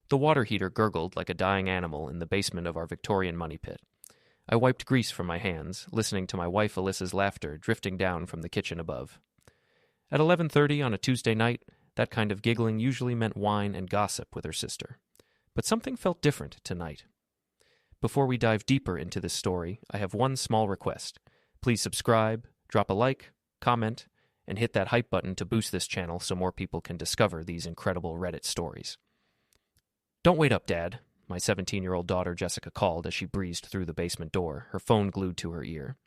The water heater gurgled like a dying animal in the basement of our Victorian money pit. I wiped grease from my hands, listening to my wife Alyssa's laughter drifting down from the kitchen above. At 11:30 on a Tuesday night, that kind of giggling usually meant wine and gossip with her sister. But something felt different tonight. Before we dive deeper into this story, I have one small request. Please subscribe, drop a like, comment, and hit that hype button to boost this channel so more people can discover these incredible Reddit stories. "Don't wait up, Dad," my 17-year-old daughter Jessica called as she breezed through the basement door, her phone glued to her ear.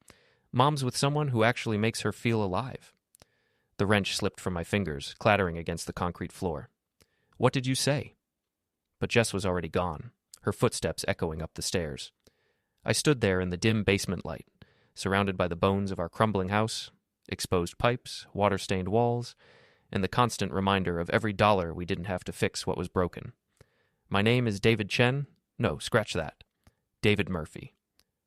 "Mom's with someone who actually makes her feel alive." The wrench slipped from my fingers, clattering against the concrete floor. "What did you say?" But Jess was already gone, her footsteps echoing up the stairs. I stood there in the dim basement light, surrounded by the bones of our crumbling house, exposed pipes, water-stained walls, and the constant reminder of every dollar we didn't have to fix what was broken. My name is David Chen. No, scratch that. David Murphy.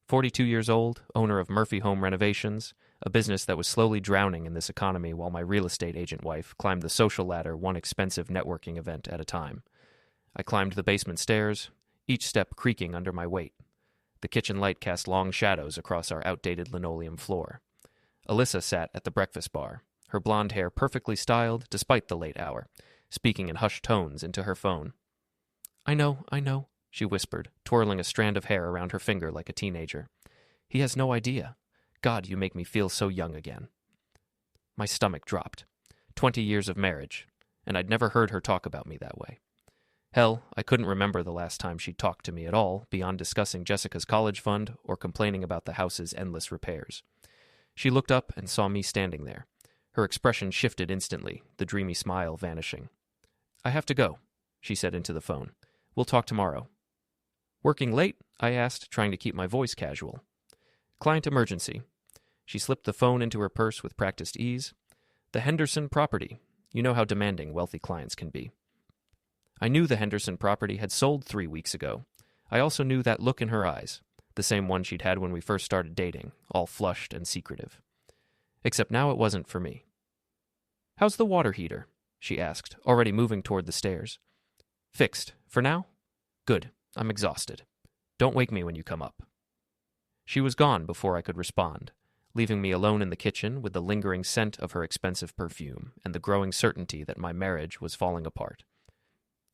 42 years old, owner of Murphy Home Renovations, a business that was slowly drowning in this economy while my real estate agent wife climbed the social ladder one expensive networking event at a time. I climbed the basement stairs, each step creaking under my weight. The kitchen light cast long shadows across our outdated linoleum floor. Alyssa sat at the breakfast bar, her blonde hair perfectly styled despite the late hour, speaking in hushed tones into her phone. I know, she whispered, twirling a strand of hair around her finger like a teenager. "He has no idea. God, you make me feel so young again." My stomach dropped. 20 years of marriage, and I'd never heard her talk about me that way. Hell, I couldn't remember the last time she'd talked to me at all, beyond discussing Jessica's college fund or complaining about the house's endless repairs. She looked up and saw me standing there. Her expression shifted instantly, the dreamy smile vanishing. "I have to go," she said into the phone. "We'll talk tomorrow." "Working late?" I asked, trying to keep my voice casual. "Client emergency." She slipped the phone into her purse with practiced ease. "The Henderson property. You know how demanding wealthy clients can be." I knew the Henderson property had sold 3 weeks ago. I also knew that look in her eyes, the same one she'd had when we first started dating, all flushed and secretive. Except now it wasn't for me. "How's the water heater?" she asked, already moving toward the stairs. "Fixed. For now?" "Good. I'm exhausted. Don't wake me when you come up." She was gone before I could respond, leaving me alone in the kitchen with the lingering scent of her expensive perfume and the growing certainty that my marriage was falling apart.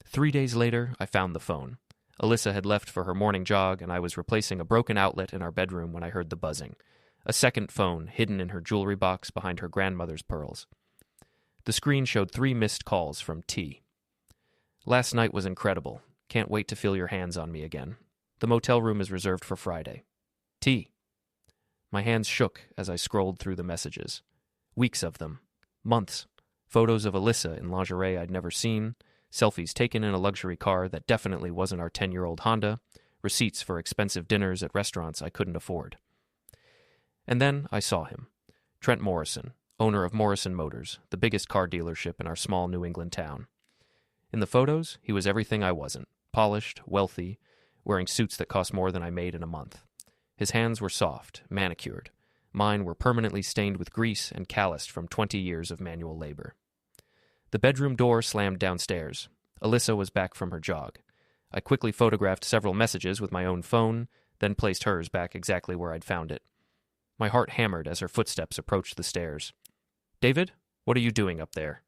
3 days later, I found the phone. Alyssa had left for her morning jog, and I was replacing a broken outlet in our bedroom when I heard the buzzing. A second phone hidden in her jewelry box behind her grandmother's pearls. The screen showed 3 missed calls from T. "Last night was incredible. Can't wait to feel your hands on me again. The motel room is reserved for Friday. T." My hands shook as I scrolled through the messages. Weeks of them. Months. Photos of Alyssa in lingerie I'd never seen. Selfies taken in a luxury car that definitely wasn't our 10-year-old Honda. Receipts for expensive dinners at restaurants I couldn't afford. And then I saw him. Trent Morrison, owner of Morrison Motors, the biggest car dealership in our small New England town. In the photos, he was everything I wasn't. Polished, wealthy, wearing suits that cost more than I made in a month. His hands were soft, manicured. Mine were permanently stained with grease and calloused from 20 years of manual labor. The bedroom door slammed downstairs. Alyssa was back from her jog. I quickly photographed several messages with my own phone, then placed hers back exactly where I'd found it. My heart hammered as her footsteps approached the stairs. "David, what are you doing up there?"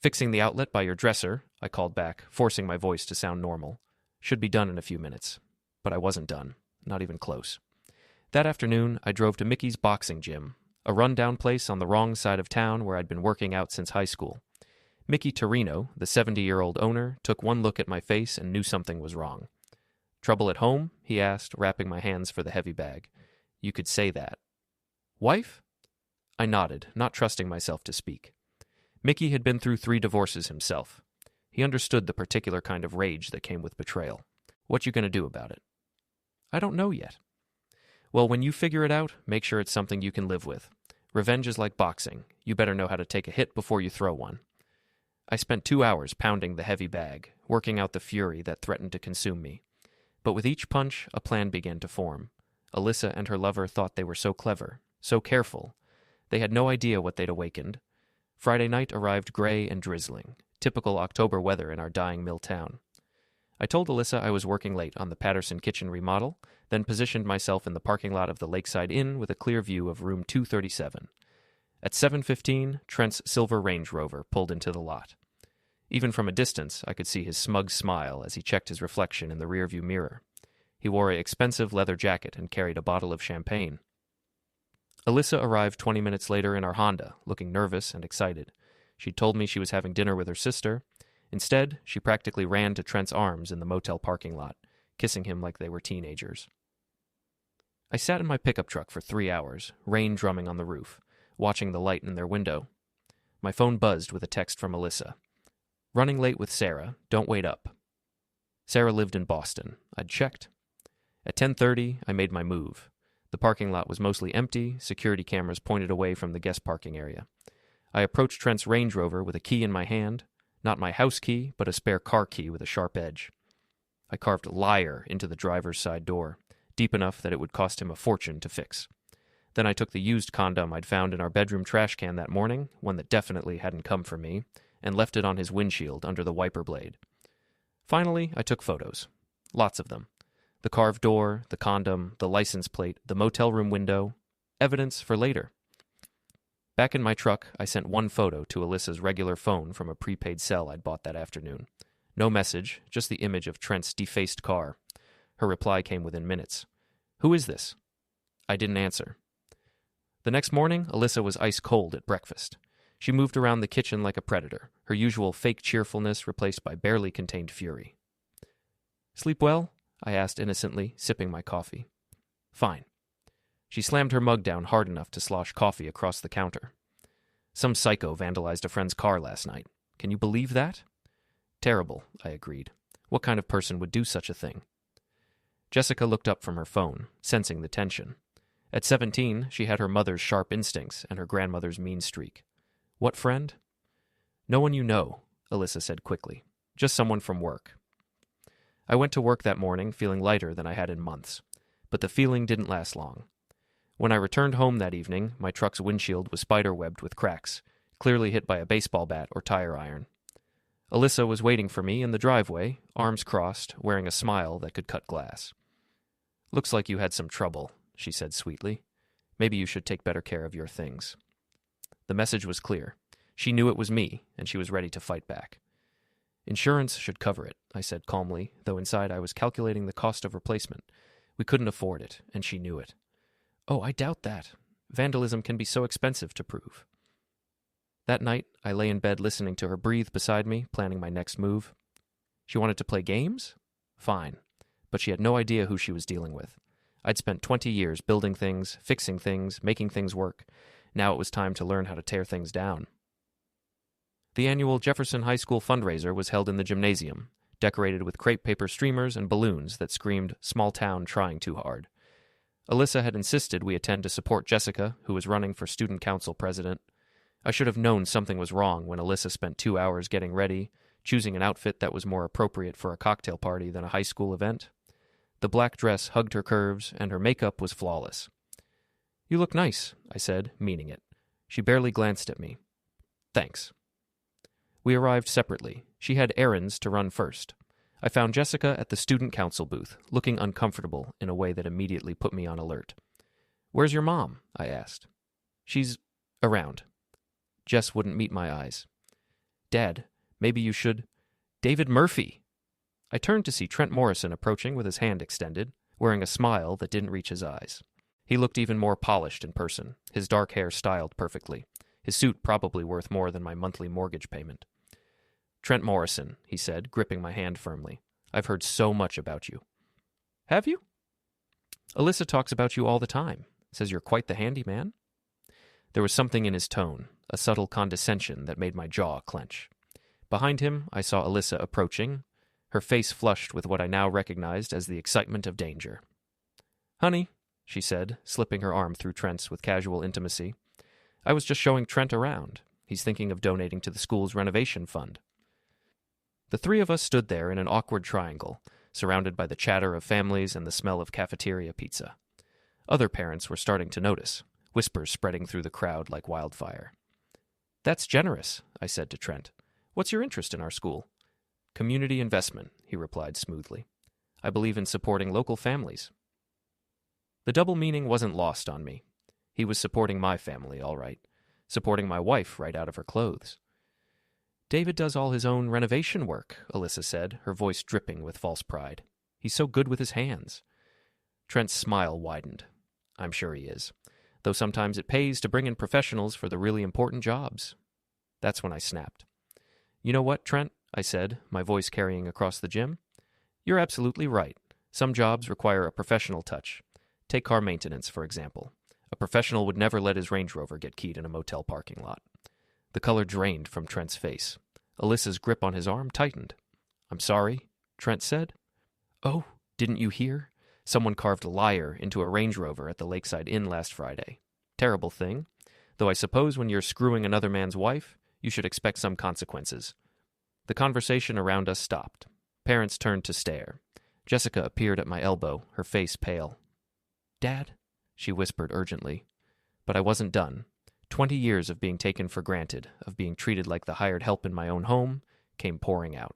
"Fixing the outlet by your dresser," I called back, forcing my voice to sound normal. "Should be done in a few minutes." But I wasn't done. Not even close. That afternoon, I drove to Mickey's boxing gym, a rundown place on the wrong side of town where I'd been working out since high school. Mickey Torino, the 70-year-old owner, took one look at my face and knew something was wrong. "Trouble at home?" he asked, wrapping my hands for the heavy bag. "You could say that." "Wife?" I nodded, not trusting myself to speak. Mickey had been through 3 divorces himself. He understood the particular kind of rage that came with betrayal. "What you gonna do about it?" "I don't know yet." "Well, when you figure it out, make sure it's something you can live with. Revenge is like boxing. You better know how to take a hit before you throw one." I spent 2 hours pounding the heavy bag, working out the fury that threatened to consume me. But with each punch, a plan began to form. Alyssa and her lover thought they were so clever, so careful. They had no idea what they'd awakened. Friday night arrived gray and drizzling, typical October weather in our dying mill town. I told Alyssa I was working late on the Patterson kitchen remodel, then positioned myself in the parking lot of the Lakeside Inn with a clear view of room 237. At 7:15, Trent's silver Range Rover pulled into the lot. Even from a distance, I could see his smug smile as he checked his reflection in the rearview mirror. He wore an expensive leather jacket and carried a bottle of champagne. Alyssa arrived 20 minutes later in our Honda, looking nervous and excited. She'd told me she was having dinner with her sister. Instead, she practically ran to Trent's arms in the motel parking lot, kissing him like they were teenagers. I sat in my pickup truck for 3 hours, rain drumming on the roof, watching the light in their window. My phone buzzed with a text from Alyssa. Running late with Sarah, don't wait up. Sarah lived in Boston. I'd checked. At 10:30, I made my move. The parking lot was mostly empty, security cameras pointed away from the guest parking area. I approached Trent's Range Rover with a key in my hand, not my house key, but a spare car key with a sharp edge. I carved "liar" into the driver's side door, deep enough that it would cost him a fortune to fix. Then I took the used condom I'd found in our bedroom trash can that morning, one that definitely hadn't come from me, and left it on his windshield under the wiper blade. Finally, I took photos. Lots of them. The carved door, the condom, the license plate, the motel room window. Evidence for later. Back in my truck, I sent one photo to Alyssa's regular phone from a prepaid cell I'd bought that afternoon. No message, just the image of Trent's defaced car. Her reply came within minutes. "Who is this?" I didn't answer. The next morning, Alyssa was ice cold at breakfast. She moved around the kitchen like a predator, her usual fake cheerfulness replaced by barely contained fury. "Sleep well?" I asked innocently, sipping my coffee. "Fine." She slammed her mug down hard enough to slosh coffee across the counter. "Some psycho vandalized a friend's car last night. Can you believe that?" "Terrible," I agreed. "What kind of person would do such a thing?" Jessica looked up from her phone, sensing the tension. At 17, she had her mother's sharp instincts and her grandmother's mean streak. "What friend?" "No one you know," Alyssa said quickly. "Just someone from work." I went to work that morning feeling lighter than I had in months, but the feeling didn't last long. When I returned home that evening, my truck's windshield was spiderwebbed with cracks, clearly hit by a baseball bat or tire iron. Alyssa was waiting for me in the driveway, arms crossed, wearing a smile that could cut glass. "Looks like you had some trouble," she said sweetly. "Maybe you should take better care of your things." The message was clear. She knew it was me, and she was ready to fight back. "Insurance should cover it," I said calmly, though inside I was calculating the cost of replacement. We couldn't afford it, and she knew it. "Oh, I doubt that. Vandalism can be so expensive to prove." That night, I lay in bed listening to her breathe beside me, planning my next move. She wanted to play games? Fine. But she had no idea who she was dealing with. I'd spent 20 years building things, fixing things, making things work. Now it was time to learn how to tear things down. The annual Jefferson High School fundraiser was held in the gymnasium, decorated with crepe paper streamers and balloons that screamed, "Small town trying too hard." Alyssa had insisted we attend to support Jessica, who was running for student council president. I should have known something was wrong when Alyssa spent 2 hours getting ready, choosing an outfit that was more appropriate for a cocktail party than a high school event. The black dress hugged her curves, and her makeup was flawless. "You look nice," I said, meaning it. She barely glanced at me. "Thanks." We arrived separately. She had errands to run first. I found Jessica at the student council booth, looking uncomfortable in a way that immediately put me on alert. "Where's your mom?" I asked. "She's around." Jess wouldn't meet my eyes. "Dad, maybe you should—" "David Murphy!" I turned to see Trent Morrison approaching with his hand extended, wearing a smile that didn't reach his eyes. He looked even more polished in person, his dark hair styled perfectly. His suit probably worth more than my monthly mortgage payment. "Trent Morrison," he said, gripping my hand firmly. "I've heard so much about you." "Have you?" "Alyssa talks about you all the time. Says you're quite the handyman." There was something in his tone, a subtle condescension that made my jaw clench. Behind him, I saw Alyssa approaching, her face flushed with what I now recognized as the excitement of danger. "Honey," she said, slipping her arm through Trent's with casual intimacy. "I was just showing Trent around. He's thinking of donating to the school's renovation fund." The three of us stood there in an awkward triangle, surrounded by the chatter of families and the smell of cafeteria pizza. Other parents were starting to notice, whispers spreading through the crowd like wildfire. "That's generous," I said to Trent. "What's your interest in our school?" Community investment, he replied smoothly. I believe in supporting local families. The double meaning wasn't lost on me. He was supporting my family, all right. Supporting my wife right out of her clothes. David does all his own renovation work, Alyssa said, her voice dripping with false pride. He's so good with his hands. Trent's smile widened. I'm sure he is. Though sometimes it pays to bring in professionals for the really important jobs. That's when I snapped. You know what, Trent? I said, my voice carrying across the gym. You're absolutely right. Some jobs require a professional touch. Take car maintenance, for example. A professional would never let his Range Rover get keyed in a motel parking lot. The color drained from Trent's face. Alyssa's grip on his arm tightened. I'm sorry, Trent said. Oh, didn't you hear? Someone carved liar into a Range Rover at the Lakeside Inn last Friday. Terrible thing. Though I suppose when you're screwing another man's wife, you should expect some consequences. The conversation around us stopped. Parents turned to stare. Jessica appeared at my elbow, her face pale. Dad, she whispered urgently. But I wasn't done. 20 years of being taken for granted, of being treated like the hired help in my own home, came pouring out.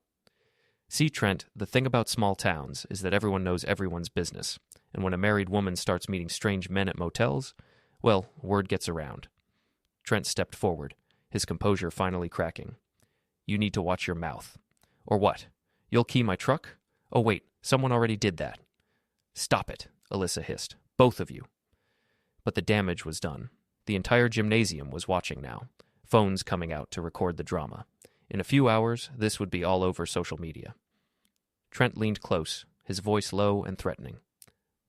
See, Trent, the thing about small towns is that everyone knows everyone's business, and when a married woman starts meeting strange men at motels, well, word gets around. Trent stepped forward, his composure finally cracking. You need to watch your mouth. Or what? You'll key my truck? Oh, wait, someone already did that. Stop it, Alyssa hissed. Both of you. But the damage was done. The entire gymnasium was watching now, phones coming out to record the drama. In a few hours, this would be all over social media. Trent leaned close, his voice low and threatening.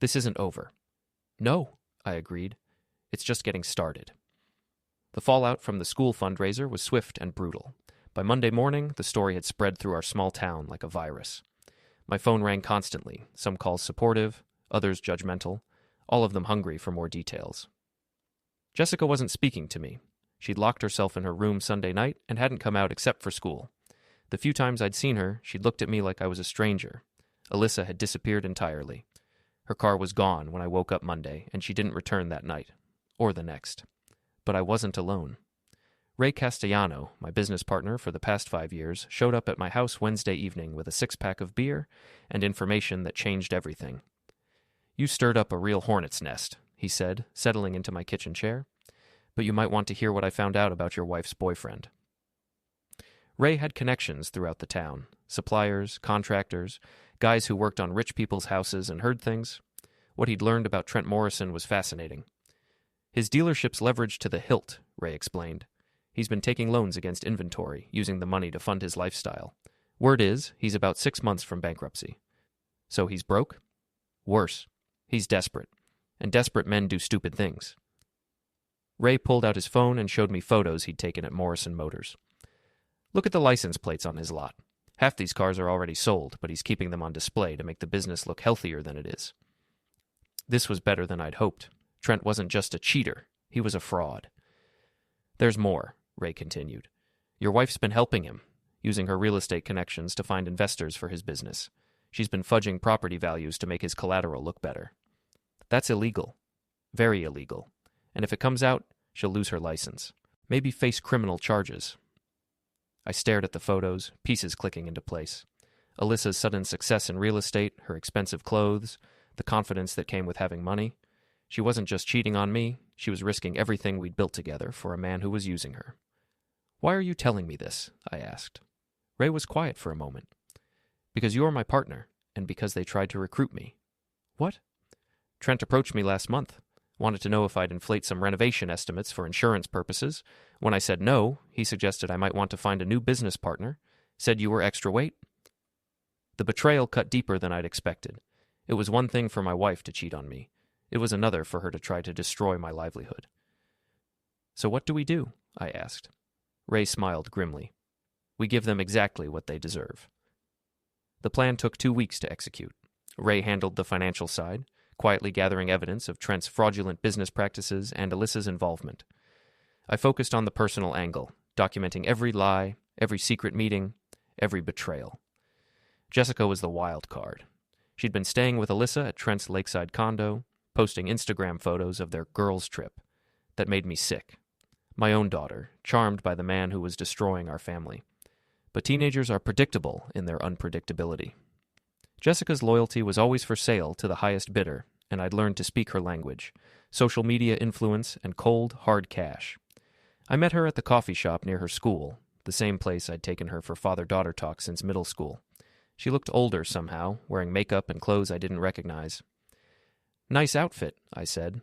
This isn't over. No, I agreed. It's just getting started. The fallout from the school fundraiser was swift and brutal. By Monday morning, the story had spread through our small town like a virus. My phone rang constantly, some calls supportive, others judgmental, all of them hungry for more details. Jessica wasn't speaking to me. She'd locked herself in her room Sunday night and hadn't come out except for school. The few times I'd seen her, she'd looked at me like I was a stranger. Alyssa had disappeared entirely. Her car was gone when I woke up Monday, and she didn't return that night, or the next. But I wasn't alone. Ray Castellano, my business partner for the past 5 years, showed up at my house Wednesday evening with a 6-pack of beer and information that changed everything. You stirred up a real hornet's nest, he said, settling into my kitchen chair. But you might want to hear what I found out about your wife's boyfriend. Ray had connections throughout the town, suppliers, contractors, guys who worked on rich people's houses and heard things. What he'd learned about Trent Morrison was fascinating. His dealership's leveraged to the hilt, Ray explained. He's been taking loans against inventory, using the money to fund his lifestyle. Word is, he's about 6 months from bankruptcy. So he's broke? Worse, he's desperate. And desperate men do stupid things. Ray pulled out his phone and showed me photos he'd taken at Morrison Motors. Look at the license plates on his lot. Half these cars are already sold, but he's keeping them on display to make the business look healthier than it is. This was better than I'd hoped. Trent wasn't just a cheater. He was a fraud. There's more, Ray continued. Your wife's been helping him, using her real estate connections to find investors for his business. She's been fudging property values to make his collateral look better. That's illegal. Very illegal. And if it comes out, she'll lose her license. Maybe face criminal charges. I stared at the photos, pieces clicking into place. Alyssa's sudden success in real estate, her expensive clothes, the confidence that came with having money. She wasn't just cheating on me, she was risking everything we'd built together for a man who was using her. Why are you telling me this? I asked. Ray was quiet for a moment. Because you're my partner, and because they tried to recruit me. What? Trent approached me last month. Wanted to know if I'd inflate some renovation estimates for insurance purposes. When I said no, he suggested I might want to find a new business partner. Said you were extra weight. The betrayal cut deeper than I'd expected. It was one thing for my wife to cheat on me. It was another for her to try to destroy my livelihood. So what do we do? I asked. Ray smiled grimly. We give them exactly what they deserve. The plan took 2 weeks to execute. Ray handled the financial side, quietly gathering evidence of Trent's fraudulent business practices and Alyssa's involvement. I focused on the personal angle, documenting every lie, every secret meeting, every betrayal. Jessica was the wild card. She'd been staying with Alyssa at Trent's lakeside condo, posting Instagram photos of their girls' trip. That made me sick. My own daughter, charmed by the man who was destroying our family. But teenagers are predictable in their unpredictability. Jessica's loyalty was always for sale to the highest bidder, and I'd learned to speak her language: social media influence and cold, hard cash. I met her at the coffee shop near her school, the same place I'd taken her for father-daughter talk since middle school. She looked older somehow, wearing makeup and clothes I didn't recognize. "Nice outfit," I said.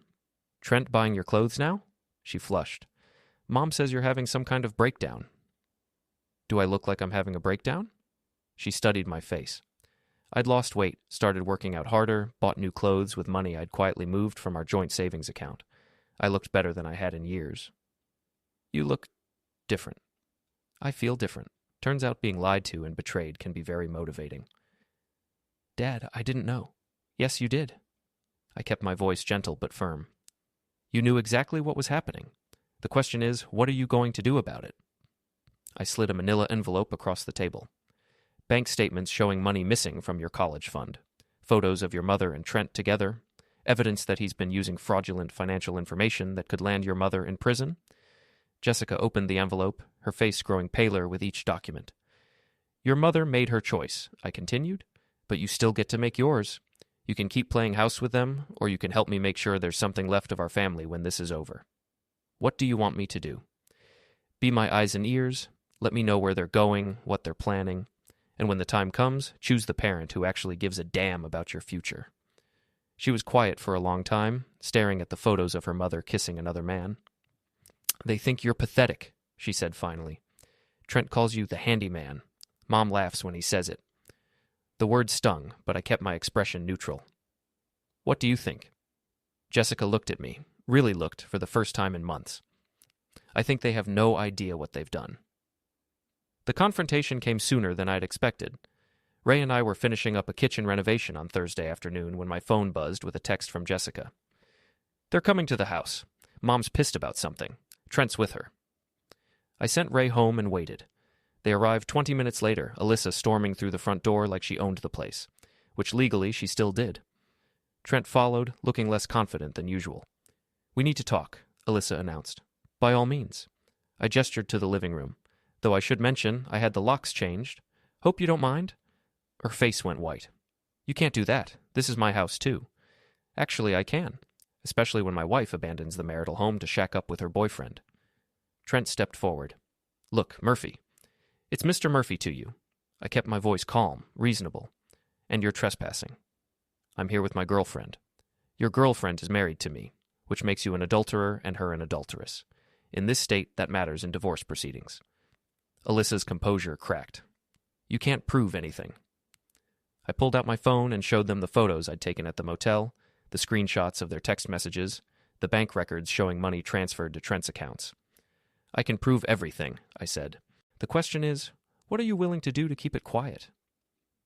"Trent buying your clothes now?" She flushed. "Mom says you're having some kind of breakdown." "Do I look like I'm having a breakdown?" She studied my face. I'd lost weight, started working out harder, bought new clothes with money I'd quietly moved from our joint savings account. I looked better than I had in years. "You look different." "I feel different." Turns out being lied to and betrayed can be very motivating. "Dad, I didn't know." "Yes, you did." I kept my voice gentle but firm. "You knew exactly what was happening. The question is, what are you going to do about it?" I slid a manila envelope across the table. "Bank statements showing money missing from your college fund. Photos of your mother and Trent together. Evidence that he's been using fraudulent financial information that could land your mother in prison." Jessica opened the envelope, her face growing paler with each document. "Your mother made her choice," I continued, "but you still get to make yours. You can keep playing house with them, or you can help me make sure there's something left of our family when this is over. What do you want me to do? Be my eyes and ears, let me know where they're going, what they're planning, and when the time comes, choose the parent who actually gives a damn about your future." She was quiet for a long time, staring at the photos of her mother kissing another man. "They think you're pathetic," she said finally. "Trent calls you the handyman. Mom laughs when he says it." The word stung, but I kept my expression neutral. "What do you think?" Jessica looked at me, really looked for the first time in months. "I think they have no idea what they've done." The confrontation came sooner than I'd expected. Ray and I were finishing up a kitchen renovation on Thursday afternoon when my phone buzzed with a text from Jessica. "They're coming to the house. Mom's pissed about something. Trent's with her." I sent Ray home and waited. They arrived 20 minutes later, Alyssa storming through the front door like she owned the place, which legally she still did. Trent followed, looking less confident than usual. "We need to talk," Alyssa announced. "By all means." I gestured to the living room. "Though I should mention, I had the locks changed. Hope you don't mind?" Her face went white. "You can't do that. This is my house, too." "Actually, I can, especially when my wife abandons the marital home to shack up with her boyfriend." Trent stepped forward. "Look, Murphy. It's Mr. Murphy to you." I kept my voice calm, reasonable. "And you're trespassing." "I'm here with my girlfriend." "Your girlfriend is married to me, which makes you an adulterer and her an adulteress. In this state, that matters in divorce proceedings." Alyssa's composure cracked. "You can't prove anything." I pulled out my phone and showed them the photos I'd taken at the motel, the screenshots of their text messages, the bank records showing money transferred to Trent's accounts. "I can prove everything," I said. "The question is, what are you willing to do to keep it quiet?"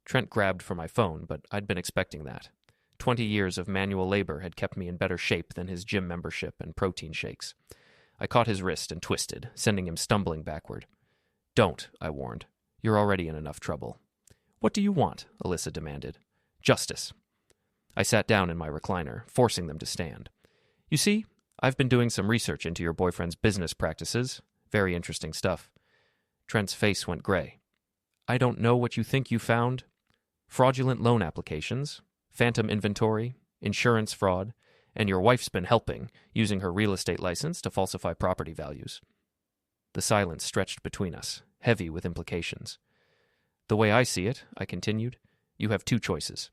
Trent grabbed for my phone, but I'd been expecting that. 20 years of manual labor had kept me in better shape than his gym membership and protein shakes. I caught his wrist and twisted, sending him stumbling backward. "Don't," I warned. "You're already in enough trouble." "What do you want?" Alyssa demanded. "Justice." I sat down in my recliner, forcing them to stand. "You see, I've been doing some research into your boyfriend's business practices. Very interesting stuff." Trent's face went gray. "I don't know what you think you found. Fraudulent loan applications, phantom inventory, insurance fraud, and your wife's been helping, using her real estate license to falsify property values." The silence stretched between us, heavy with implications. "The way I see it," I continued, "you have two choices.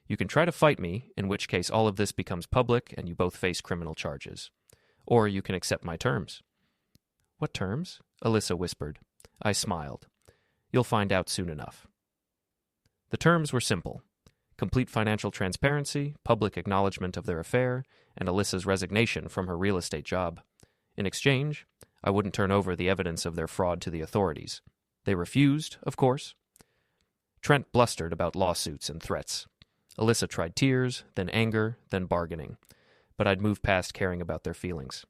You can try to fight me, in which case all of this becomes public and you both face criminal charges. Or you can accept my terms." "What terms?" Alyssa whispered. I smiled. "You'll find out soon enough." The terms were simple. Complete financial transparency, public acknowledgement of their affair, and Alyssa's resignation from her real estate job. In exchange, I wouldn't turn over the evidence of their fraud to the authorities. They refused, of course. Trent blustered about lawsuits and threats. Alyssa tried tears, then anger, then bargaining. But I'd moved past caring about their feelings.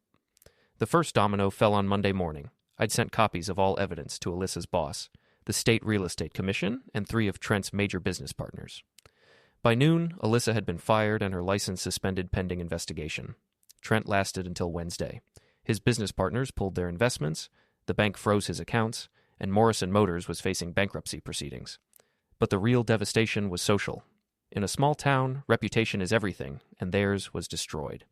The first domino fell on Monday morning. I'd sent copies of all evidence to Alyssa's boss, the State Real Estate Commission, and 3 of Trent's major business partners. By noon, Alyssa had been fired and her license suspended pending investigation. Trent lasted until Wednesday. His business partners pulled their investments, the bank froze his accounts, and Morrison Motors was facing bankruptcy proceedings. But the real devastation was social. In a small town, reputation is everything, and theirs was destroyed.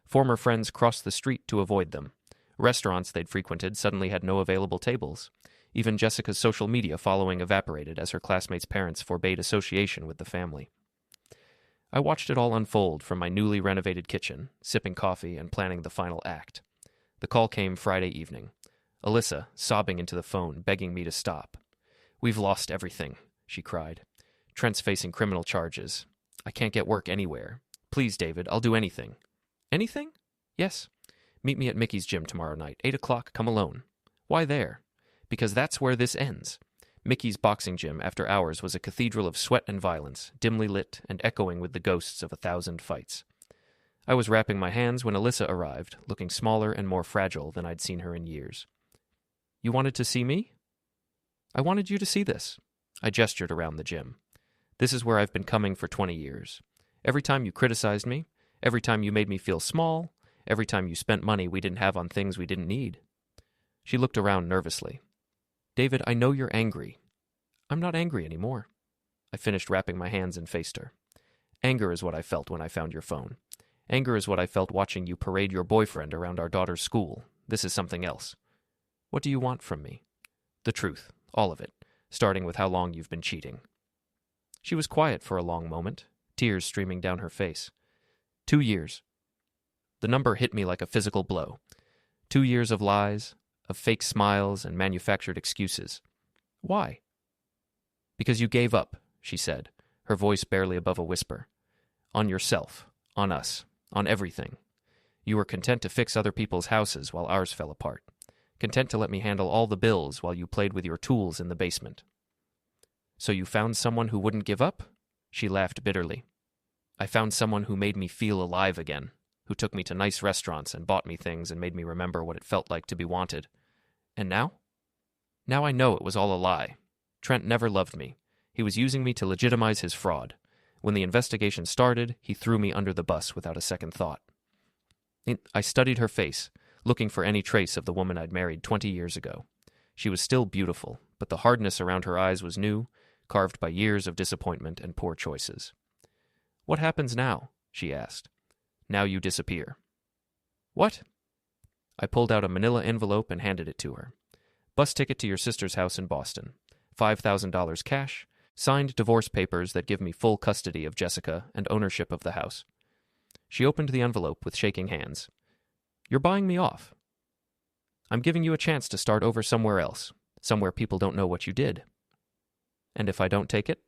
Former friends crossed the street to avoid them. Restaurants they'd frequented suddenly had no available tables. Even Jessica's social media following evaporated as her classmates' parents forbade association with the family. I watched it all unfold from my newly renovated kitchen, sipping coffee and planning the final act. The call came Friday evening. Alyssa, sobbing into the phone, begging me to stop. "We've lost everything," she cried. "Trent's facing criminal charges. I can't get work anywhere. Please, David, I'll do anything." "Anything?" "Yes. Meet me at Mickey's gym tomorrow night, 8 o'clock, come alone." "Why there?" "Because that's where this ends." Mickey's boxing gym after hours was a cathedral of sweat and violence, dimly lit and echoing with the ghosts of 1,000 fights. I was wrapping my hands when Alyssa arrived, looking smaller and more fragile than I'd seen her in years. "You wanted to see me?" "I wanted you to see this." I gestured around the gym. "This is where I've been coming for 20 years. Every time you criticized me, every time you made me feel small, every time you spent money we didn't have on things we didn't need." She looked around nervously. "David, I know you're angry." "I'm not angry anymore." I finished wrapping my hands and faced her. "Anger is what I felt when I found your phone. Anger is what I felt watching you parade your boyfriend around our daughter's school. This is something else." "What do you want from me?" "The truth, all of it, starting with how long you've been cheating." She was quiet for a long moment, tears streaming down her face. 2 years. The number hit me like a physical blow. 2 years of lies, of fake smiles and manufactured excuses. "Why?" "Because you gave up," she said, her voice barely above a whisper. "On yourself, on us, on everything. You were content to fix other people's houses while ours fell apart. Content to let me handle all the bills while you played with your tools in the basement." "So you found someone who wouldn't give up?" She laughed bitterly. "I found someone who made me feel alive again, who took me to nice restaurants and bought me things and made me remember what it felt like to be wanted. And now? Now I know it was all a lie. Trent never loved me. He was using me to legitimize his fraud. When the investigation started, he threw me under the bus without a second thought." I studied her face, looking for any trace of the woman I'd married 20 years ago. She was still beautiful, but the hardness around her eyes was new, carved by years of disappointment and poor choices. "What happens now?" she asked. "Now you disappear." "What?" I pulled out a manila envelope and handed it to her. "Bus ticket to your sister's house in Boston. $5,000 cash, signed divorce papers that give me full custody of Jessica and ownership of the house." She opened the envelope with shaking hands. "You're buying me off." "I'm giving you a chance to start over somewhere else, somewhere people don't know what you did." "And if I don't take it?"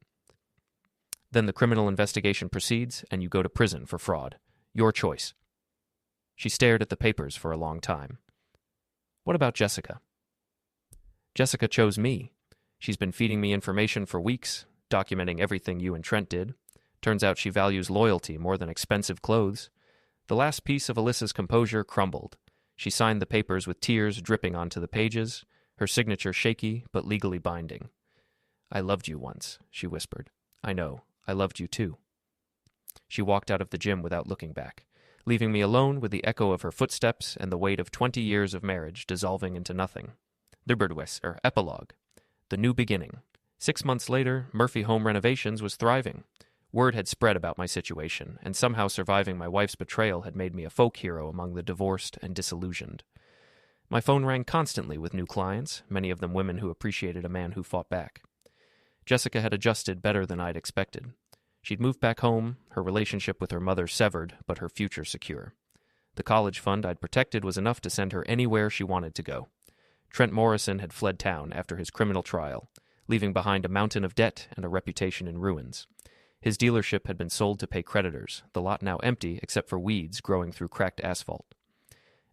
"Then the criminal investigation proceeds and you go to prison for fraud. Your choice." She stared at the papers for a long time. "What about Jessica?" "Jessica chose me. She's been feeding me information for weeks, documenting everything you and Trent did. Turns out she values loyalty more than expensive clothes." The last piece of Alyssa's composure crumbled. She signed the papers with tears dripping onto the pages, her signature shaky but legally binding. "I loved you once," she whispered. "I know. I loved you too." She walked out of the gym without looking back, leaving me alone with the echo of her footsteps and the weight of 20 years of marriage dissolving into nothing. Epilogue. The new beginning. 6 months later, Murphy Home Renovations was thriving. Word had spread about my situation, and somehow surviving my wife's betrayal had made me a folk hero among the divorced and disillusioned. My phone rang constantly with new clients, many of them women who appreciated a man who fought back. Jessica had adjusted better than I'd expected. She'd moved back home, her relationship with her mother severed, but her future secure. The college fund I'd protected was enough to send her anywhere she wanted to go. Trent Morrison had fled town after his criminal trial, leaving behind a mountain of debt and a reputation in ruins. His dealership had been sold to pay creditors, the lot now empty except for weeds growing through cracked asphalt.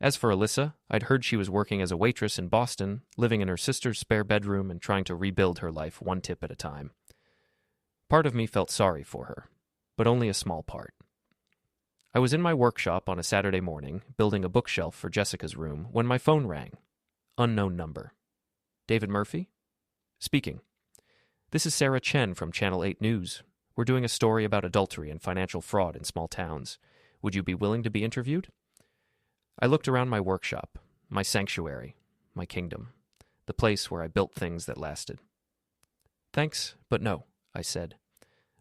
As for Alyssa, I'd heard she was working as a waitress in Boston, living in her sister's spare bedroom and trying to rebuild her life one tip at a time. Part of me felt sorry for her, but only a small part. I was in my workshop on a Saturday morning, building a bookshelf for Jessica's room, when my phone rang. Unknown number. "David Murphy?" "Speaking." "This is Sarah Chen from Channel 8 News. We're doing a story about adultery and financial fraud in small towns. Would you be willing to be interviewed?" I looked around my workshop, my sanctuary, my kingdom. the place where I built things that lasted. "Thanks, but no," I said.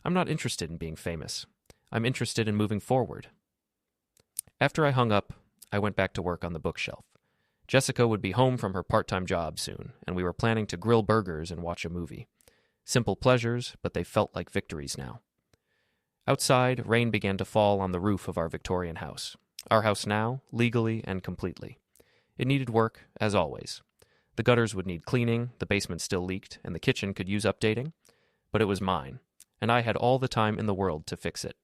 "I'm not interested in being famous. I'm interested in moving forward." After I hung up, I went back to work on the bookshelf. Jessica would be home from her part-time job soon, and we were planning to grill burgers and watch a movie. Simple pleasures, but they felt like victories now. Outside, rain began to fall on the roof of our Victorian house. Our house now, legally and completely. It needed work, as always. The gutters would need cleaning, the basement still leaked, and the kitchen could use updating. But it was mine, and I had all the time in the world to fix it.